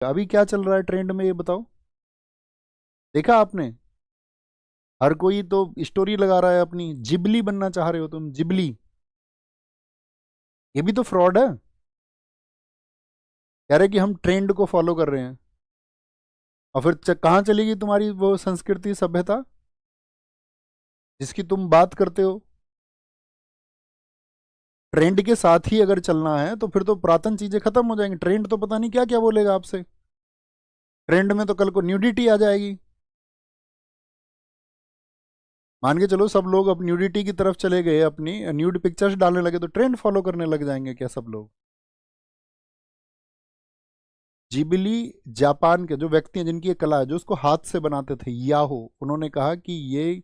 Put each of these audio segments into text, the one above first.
अभी क्या चल रहा है ट्रेंड में, ये बताओ। देखा आपने? हर कोई तो स्टोरी लगा रहा है अपनी, जिबली बनना चाह रहे हो तुम, जिबली। ये भी तो फ्रॉड है। कह रहे कि हम ट्रेंड को फॉलो कर रहे हैं, और फिर कहाँ चलेगी तुम्हारी वो संस्कृति सभ्यता जिसकी तुम बात करते हो? ट्रेंड के साथ ही अगर चलना है तो फिर तो पुरातन चीजें खत्म हो जाएंगी। ट्रेंड तो पता नहीं क्या क्या बोलेगा आपसे। ट्रेंड में तो कल को न्यूडिटी आ जाएगी। मान के चलो सब लोग अब न्यूडिटी की तरफ चले गए, अपनी न्यूड पिक्चर्स डालने लगे, तो ट्रेंड फॉलो करने लग जाएंगे क्या सब लोग? जिबली जापान के जो व्यक्ति हैं, जिनकी ये कला है, जो उसको हाथ से बनाते थे, याहो, उन्होंने कहा कि ये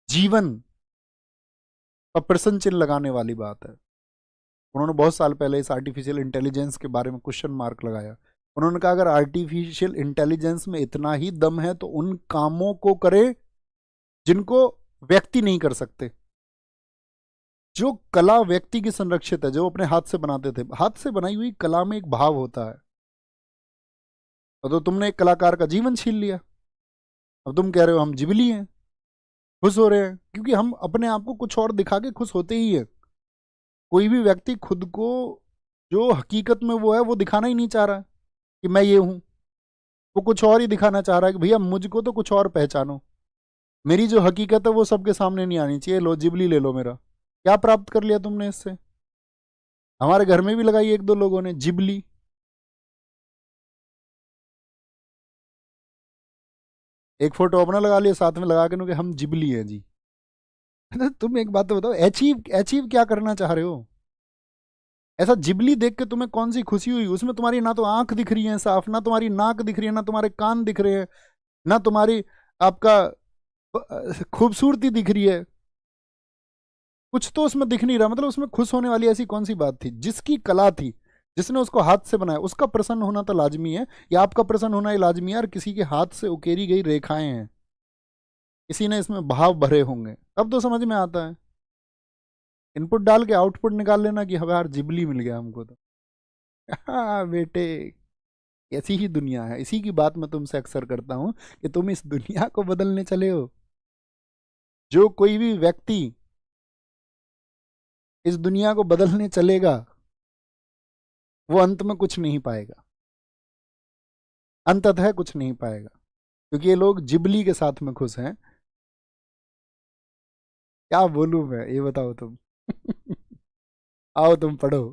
जीवन पर प्रश्न चिन्ह लगाने वाली बात है। उन्होंने बहुत साल पहले इस आर्टिफिशियल इंटेलिजेंस के बारे में क्वेश्चन मार्क लगाया। उन्होंने कहा अगर आर्टिफिशियल इंटेलिजेंस में इतना ही दम है तो उन कामों को करे जिनको व्यक्ति नहीं कर सकते। जो कला व्यक्ति की संरक्षित है, जो अपने हाथ से बनाते थे, हाथ से बनाई हुई कला में एक भाव होता है। तो तुमने एक कलाकार का जीवन छीन लिया। अब तुम कह रहे हो हम जिबली हैं, खुश हो रहे हैं, क्योंकि हम अपने आप को कुछ और दिखा के खुश होते ही है। कोई भी व्यक्ति खुद को जो हकीकत में वो है वो दिखाना ही नहीं चाह रहा कि मैं ये हूं। वो कुछ और ही दिखाना चाह रहा है कि भैया मुझको तो कुछ और पहचानो, मेरी जो हकीकत है वो सबके सामने नहीं आनी चाहिए। लो जिबली ले लो मेरा। क्या प्राप्त कर लिया तुमने इससे? हमारे घर में भी लगाई एक दो लोगों ने जिबली। एक फोटो अपना लगा लिया, साथ में लगा के कि हम जिबली हैं जी। तुम एक बात तो बताओ, अचीव अचीव क्या करना चाह रहे हो? ऐसा जिबली देख के तुम्हें कौन सी खुशी हुई? उसमें तुम्हारी ना तो आंख दिख रही है साफ, ना तुम्हारी नाक दिख रही है, ना तुम्हारे कान दिख रहे हैं, ना तुम्हारी आपका खूबसूरती दिख रही है। कुछ तो उसमें दिख नहीं रहा। मतलब उसमें खुश होने वाली ऐसी कौन सी बात थी? जिसकी कला थी, जिसने उसको हाथ से बनाया, उसका प्रसन्न होना तो लाजमी है, या आपका प्रसन्न होना ही लाजमी है? और किसी के हाथ से उकेरी गई रेखाएं हैं, किसी ने इसमें भाव भरे होंगे, तब तो समझ में आता है। इनपुट डाल के आउटपुट निकाल लेना कि हमें यार जिबली मिल गया हमको तो। हाँ बेटे, ऐसी ही दुनिया है। इसी की बात मैं तुमसे अक्सर करता हूं कि तुम इस दुनिया को बदलने चले हो। जो कोई भी व्यक्ति इस दुनिया को बदलने चलेगा वो अंत में कुछ नहीं पाएगा, अंततः कुछ नहीं पाएगा, क्योंकि ये लोग जिबली के साथ में खुश हैं। क्या बोलूं मैं, ये बताओ तुम। आओ तुम पढ़ो।